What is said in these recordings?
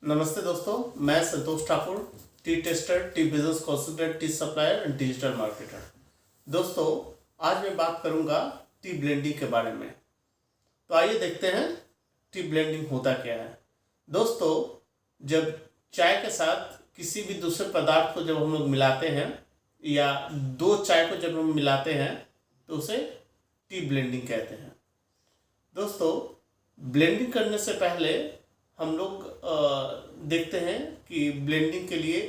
नमस्ते दोस्तों, मैं Santosh Thakur, tea tester, tea business consultant, tea supplier and digital marketer. दोस्तों, आज मैं बात करूंगा टी ब्लेंडिंग के बारे में। तो आइए देखते हैं टी ब्लेंडिंग होता क्या है। दोस्तों, जब चाय के साथ किसी भी दूसरे पदार्थ को जब हम लोग मिलाते हैं या दो चाय को जब हम मिलाते हैं तो उसे टी ब्लेंडिंग कहते हैं। दोस्तों, ब्लेंडिंग करने से पहले हम लोग देखते हैं कि ब्लेंडिंग के लिए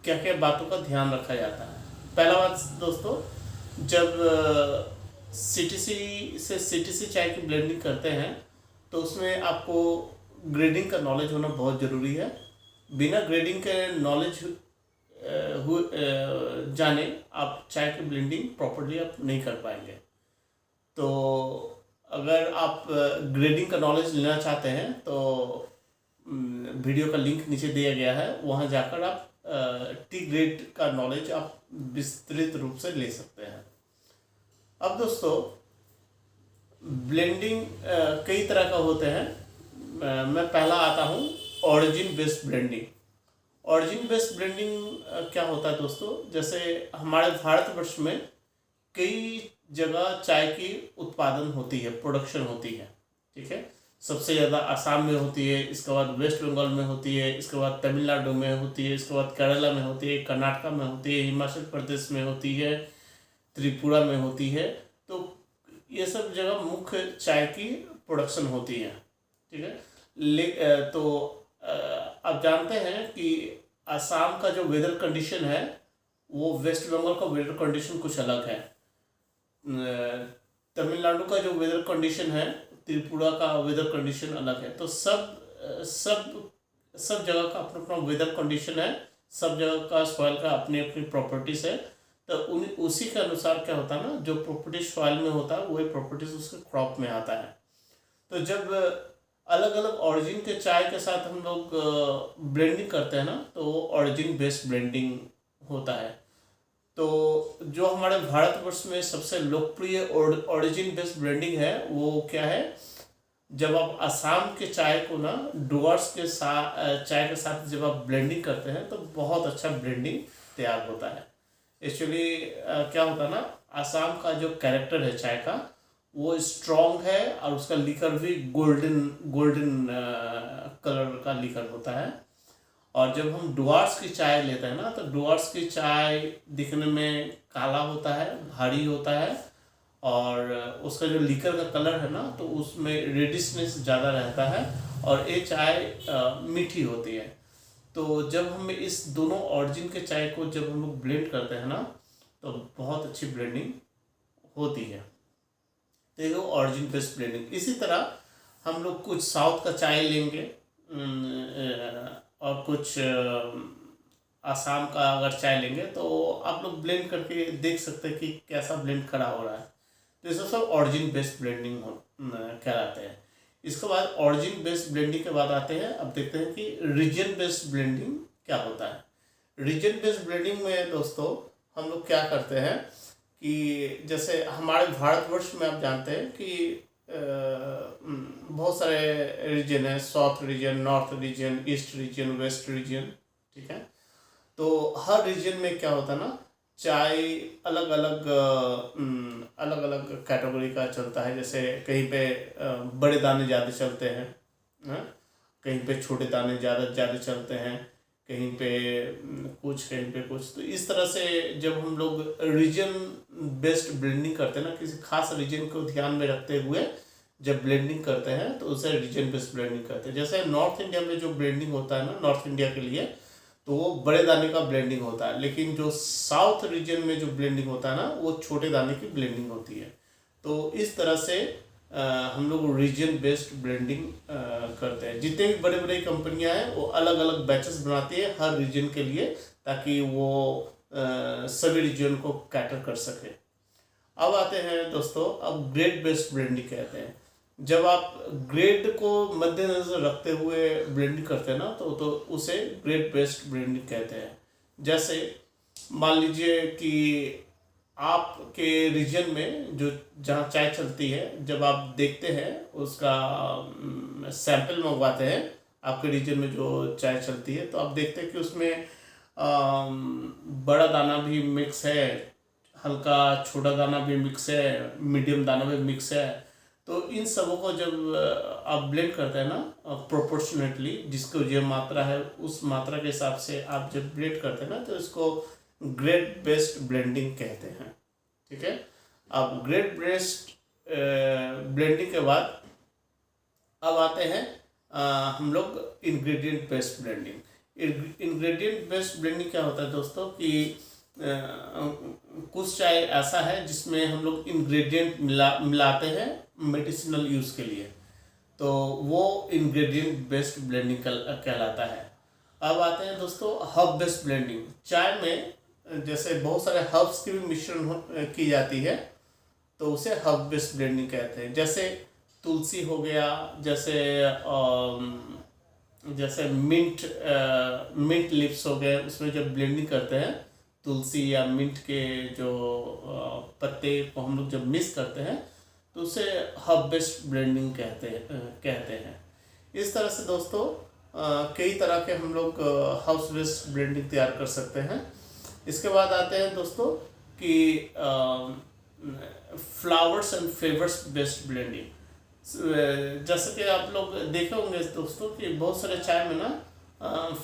क्या क्या बातों का ध्यान रखा जाता है। पहला बात दोस्तों, जब सीटीसी से सीटीसी चाय की ब्लेंडिंग करते हैं तो उसमें आपको ग्रेडिंग का नॉलेज होना बहुत ज़रूरी है। बिना ग्रेडिंग के नॉलेज जाने आप चाय की ब्लेंडिंग प्रॉपर्ली आप नहीं कर पाएंगे। तो अगर आप ग्रेडिंग का नॉलेज लेना चाहते हैं तो वीडियो का लिंक नीचे दिया गया है, वहाँ जाकर आप टी ग्रेड का नॉलेज आप विस्तृत रूप से ले सकते हैं। अब दोस्तों, ब्लेंडिंग कई तरह का होते हैं। मैं पहला आता हूँ origin based blending. Origin based blending क्या होता है दोस्तों, जैसे हमारे भारतवर्ष में कई जगह चाय की उत्पादन होती है, प्रोडक्शन होती है, ठीक है। सबसे ज़्यादा आसाम में होती है, इसके बाद वेस्ट बंगाल में होती है, इसके बाद तमिलनाडु में होती है, इसके बाद केरला में होती है, कर्नाटक में होती है, हिमाचल प्रदेश में होती है, त्रिपुरा में होती है। तो ये सब जगह मुख्य चाय की प्रोडक्शन होती है, ठीक है। तो आप जानते हैं कि आसाम का जो वेदर कंडीशन है वो वेस्ट बंगाल का वेदर कंडीशन कुछ अलग है। तमिलनाडु का जो वेदर कंडीशन है, त्रिपुरा का वेदर कंडीशन अलग है। तो सब जगह का अपना अपना वेदर कंडीशन है, सब जगह का सॉइल का अपनी अपनी प्रॉपर्टीज है। तो उसी के अनुसार क्या होता है ना, जो प्रॉपर्टीज सॉइल में होता है वही प्रॉपर्टीज उसके क्रॉप में आता है। तो जब अलग अलग ऑरिजिन के चाय के साथ हम लोग ब्लेंडिंग करते हैं ना, तो वो ऑरिजिन बेस्ड ब्लेंडिंग होता है। तो जो हमारे भारतवर्ष में सबसे लोकप्रिय ओरिजिन बेस्ड ब्लेंडिंग है वो क्या है, जब आप असम के चाय को ना डुअर्स के साथ चाय के साथ जब आप ब्लेंडिंग करते हैं तो बहुत अच्छा ब्लेंडिंग तैयार होता है। एक्चुअली क्या होता है ना, असम का जो कैरेक्टर है चाय का वो स्ट्रॉन्ग है और उसका लीकर भी गोल्डन कलर का लीकर होता है। और जब हम डुअर्स की चाय लेते हैं ना, तो डुअर्स की चाय दिखने में काला होता है, भारी होता है, और उसका जो लीकर का कलर है ना तो उसमें रेडिशनेस ज़्यादा रहता है, और ये चाय मीठी होती है। तो जब हम इस दोनों ऑरिजिन के चाय को जब हम लोग ब्लेंड करते हैं ना तो बहुत अच्छी ब्लेंडिंग होती है। तो ये ऑरिजिन बेस्ड ब्लेंडिंग। इसी तरह हम लोग कुछ साउथ का चाय लेंगे और कुछ आसाम का अगर चाय लेंगे तो आप लोग ब्लेंड करके देख सकते हैं कि कैसा ब्लेंड खड़ा हो रहा है। तो ये सब ऑरिजिन बेस्ड ब्लेंडिंग कहलाते हैं। इसके बाद ऑरिजिन बेस्ड ब्लेंडिंग के बाद आते हैं, अब देखते हैं कि रीजन बेस्ड ब्लेंडिंग क्या होता है। रीजन बेस्ड ब्लेंडिंग में दोस्तों हम लोग क्या करते हैं कि जैसे हमारे भारतवर्ष में आप जानते हैं कि बहुत सारे रीजन है, south region, north region, east region, west region, ठीक है। तो हर रीजन में क्या होता है ना, चाय अलग अलग कैटेगरी का चलता है। जैसे कहीं पे बड़े दाने ज़्यादा चलते हैं, कहीं पे छोटे दाने ज़्यादा चलते हैं, कहीं पे कुछ। तो इस तरह से जब हम लोग रीजन बेस्ड ब्लेंडिंग करते हैं ना, किसी खास रीजन को ध्यान में रखते हुए जब ब्लेंडिंग करते हैं तो उसे रीजन बेस्ड ब्लेंडिंग करते हैं। जैसे नॉर्थ इंडिया में जो ब्लेंडिंग होता है ना, नॉर्थ इंडिया के लिए तो वो बड़े दाने का ब्लेंडिंग होता है, लेकिन जो साउथ रीजन में जो ब्लेंडिंग होता है ना वो छोटे दाने की ब्लेंडिंग होती है। तो इस तरह से हम लोग रीजन बेस्ड ब्लेंडिंग करते हैं। जितने भी बड़े बड़े कंपनियां हैं वो अलग अलग बैचेस बनाती है हर रीजन के लिए, ताकि वो सभी रीजन को कैटर कर सके। अब आते हैं दोस्तों, अब ग्रेड बेस्ड ब्लेंडिंग कहते हैं। जब आप ग्रेड को मद्देनजर रखते हुए ब्लेंडिंग करते हैं ना तो उसे ग्रेड बेस्ड ब्लेंडिंग कहते हैं। जैसे मान लीजिए कि आपके रीजन में जो जहाँ चाय चलती है, जब आप देखते हैं उसका सैंपल मंगवाते हैं, आपके रीजन में जो चाय चलती है, तो आप देखते हैं कि उसमें बड़ा दाना भी मिक्स है, हल्का छोटा दाना भी मिक्स है, मीडियम दाना भी मिक्स है। तो इन सबों को जब आप ब्लेंड करते हैं ना प्रोपोर्शनेटली, जिसको जो मात्रा है उस मात्रा के हिसाब से आप जब ब्लेंड करते हैं ना, तो इसको ग्रेड बेस्ड ब्लेंडिंग कहते हैं। ठीक है, अब ग्रेड बेस्ड ब्लेंडिंग के बाद अब आते हैं हम लोग ingredient based blending. Ingredient based blending क्या होता है दोस्तों कि कुछ चाय ऐसा है जिसमें हम लोग इंग्रेडिएंट मिलाते हैं मेडिसिनल यूज़ के लिए, तो वो इंग्रेडिएंट बेस्ड ब्लेंडिंग कहलाता है। अब आते हैं दोस्तों हर्ब बेस्ड ब्लेंडिंग। चाय में जैसे बहुत सारे हर्ब्स की भी मिश्रण की जाती है, तो उसे हर्ब बेस्ड ब्लेंडिंग कहते हैं। जैसे तुलसी हो गया, जैसे मिंट लिप्स हो गए, उसमें जब ब्लेंडिंग करते हैं तुलसी या मिंट के जो पत्ते को हम लोग जब मिक्स करते हैं, तो उसे हर्ब बेस्ड ब्लेंडिंग कहते हैं। इस तरह से दोस्तों कई तरह के हम लोग हर्ब बेस्ड ब्लेंडिंग तैयार कर सकते हैं। इसके बाद आते हैं दोस्तों कि flowers and flavours based blending. जैसे कि आप लोग देखे होंगे दोस्तों कि बहुत सारे चाय में ना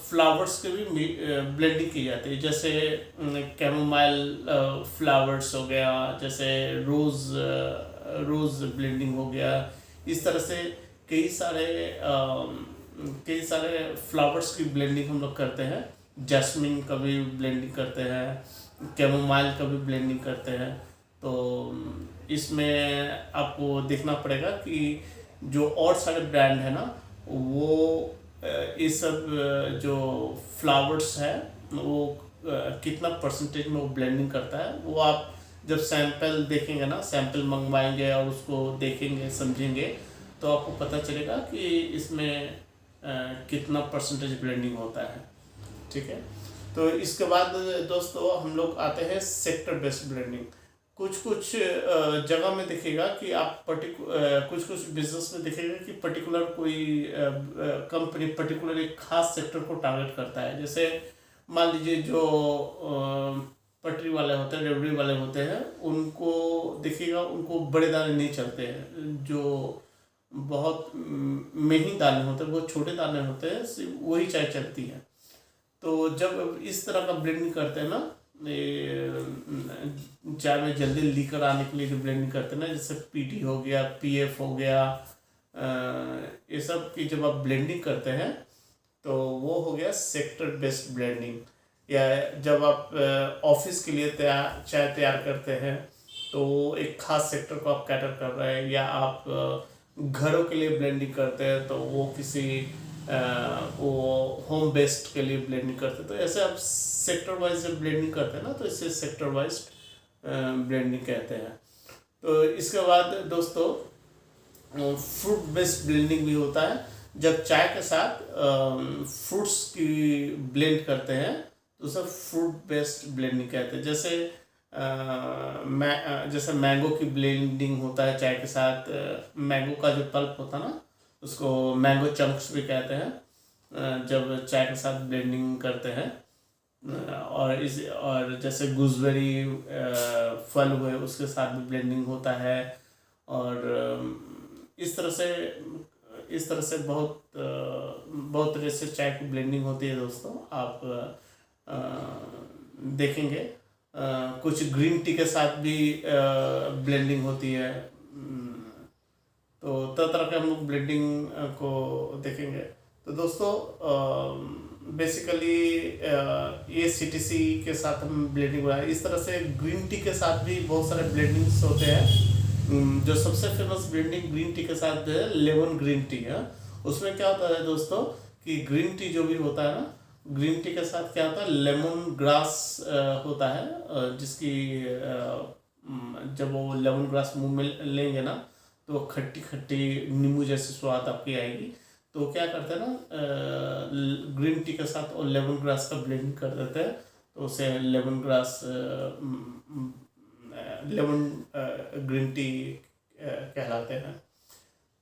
फ्लावर्स की भी ब्लेंडिंग की जाती है। जैसे कैमोमाइल फ्लावर्स हो गया, जैसे रोज़ ब्लेंडिंग हो गया। इस तरह से कई सारे फ्लावर्स की ब्लेंडिंग हम लोग करते हैं। जैस्मिन का भी ब्लेंडिंग करते हैं, कैमोमाइल का भी ब्लेंडिंग करते हैं। तो इसमें आपको देखना पड़ेगा कि जो और सारे ब्रांड है ना, वो ये सब जो फ्लावर्स है वो कितना परसेंटेज में वो ब्लेंडिंग करता है, वो आप जब सैंपल देखेंगे ना, सैंपल मंगवाएंगे और उसको देखेंगे समझेंगे, तो आपको पता चलेगा कि इसमें कितना परसेंटेज ब्लेंडिंग होता है। ठीक है, तो इसके बाद दोस्तों हम लोग आते हैं सेक्टर बेस्ड ब्लेंडिंग। कुछ जगह में दिखेगा कि आप कुछ बिजनेस में दिखेगा कि पर्टिकुलर कोई कंपनी पर्टिकुलर एक खास सेक्टर को टारगेट करता है। जैसे मान लीजिए जो पटरी वाले होते हैं, रेवड़ी वाले होते हैं, उनको दिखेगा उनको बड़े दाने नहीं चलते हैं, जो बहुत महीन दाने होते हैं, बहुत छोटे दाने होते हैं, सिर्फ वही चाय चलती है। तो जब इस तरह का ब्लेंडिंग करते हैं ना, चाय में जल्दी लीकर आने के लिए जो ब्लेंडिंग करते हैं ना, जैसे पीटी हो गया, पीएफ हो गया, ये सब की जब आप ब्लेंडिंग करते हैं तो वो हो गया सेक्टर बेस्ड ब्लेंडिंग। या जब आप ऑफिस के लिए चाय तैयार करते हैं तो एक खास सेक्टर को आप कैटर कर रहे हैं, या आप घरों के लिए ब्लेंडिंग करते हैं तो वो किसी वो होम बेस्ड के लिए ब्लेंडिंग करते हैं। तो ऐसे आप सेक्टर वाइज जब ब्लेंडिंग करते हैं ना, तो इसे सेक्टर वाइज ब्लेंडिंग कहते हैं। तो इसके बाद दोस्तों फ्रूट बेस्ड ब्लेंडिंग भी होता है। जब चाय के साथ फ्रूट्स की ब्लेंड करते हैं तो उसे फ्रूट बेस्ड ब्लेंडिंग कहते हैं। जैसे मैंगो की ब्लेंडिंग होता है चाय के साथ। मैंगो का जो पल्प होता है ना, उसको मैंगो चंक्स भी कहते हैं, जब चाय के साथ ब्लेंडिंग करते हैं। और जैसे गूसबेरी फल हुए, उसके साथ भी ब्लेंडिंग होता है। और इस तरह से बहुत तरह से चाय की ब्लेंडिंग होती है दोस्तों। आप देखेंगे कुछ ग्रीन टी के साथ भी ब्लेंडिंग होती है। तो तरह तरह के हम लोग ब्लेंडिंग को देखेंगे। तो दोस्तों बेसिकली ये सीटीसी के साथ हम ब्लेंडिंग बनाए। इस तरह से ग्रीन टी के साथ भी बहुत सारे ब्लेंडिंग्स होते हैं। जो सबसे फेमस ब्लेंडिंग ग्रीन टी के साथ है लेमन ग्रीन टी है। उसमें क्या होता है दोस्तों कि ग्रीन टी जो भी होता है ना, ग्रीन टी के साथ क्या होता है, लेमन ग्रास होता है, जिसकी जब वो लेमन ग्रास मुंह में लेंगे ना तो खट्टी खट्टी नींबू जैसी स्वाद आपकी आएगी। तो क्या करते हैं ना, ग्रीन टी के साथ और लेमन ग्रास का ब्लेंड कर देते हैं, तो उसे लेमन ग्रीन टी कहलाते हैं।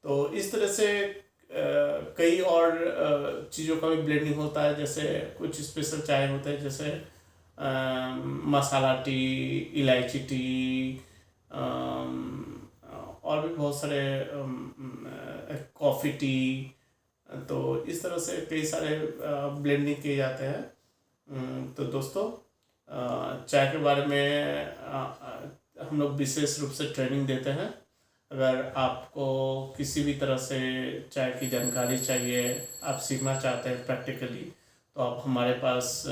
तो इस तरह से कई और चीज़ों का भी ब्लेंडिंग होता है, जैसे कुछ स्पेशल चाय होते हैं, जैसे मसाला टी, इलायची टी, और भी बहुत सारे कॉफ़ी टी। तो इस तरह से कई सारे ब्लेंडिंग किए जाते हैं। तो दोस्तों, चाय के बारे में हम लोग विशेष रूप से ट्रेनिंग देते हैं। अगर आपको किसी भी तरह से चाय की जानकारी चाहिए, आप सीखना चाहते हैं प्रैक्टिकली, तो आप हमारे पास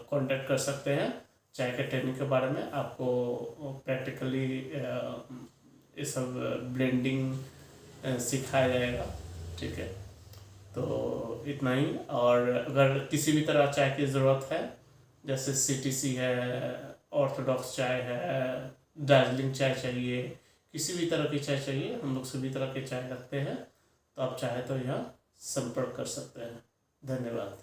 कांटेक्ट कर सकते हैं। चाय के ट्रेनिंग के बारे में आपको प्रैक्टिकली ये सब ब्लेंडिंग सिखाया जाएगा। ठीक है, तो इतना ही। और अगर किसी भी तरह चाय की ज़रूरत है, जैसे CTC है, ऑर्थोडॉक्स चाय है, दार्जिलिंग चाय चाहिए, किसी भी तरह की चाय चाहिए, हम लोग सभी तरह के चाय रखते हैं। तो आप चाहे तो यहाँ संपर्क कर सकते हैं। धन्यवाद।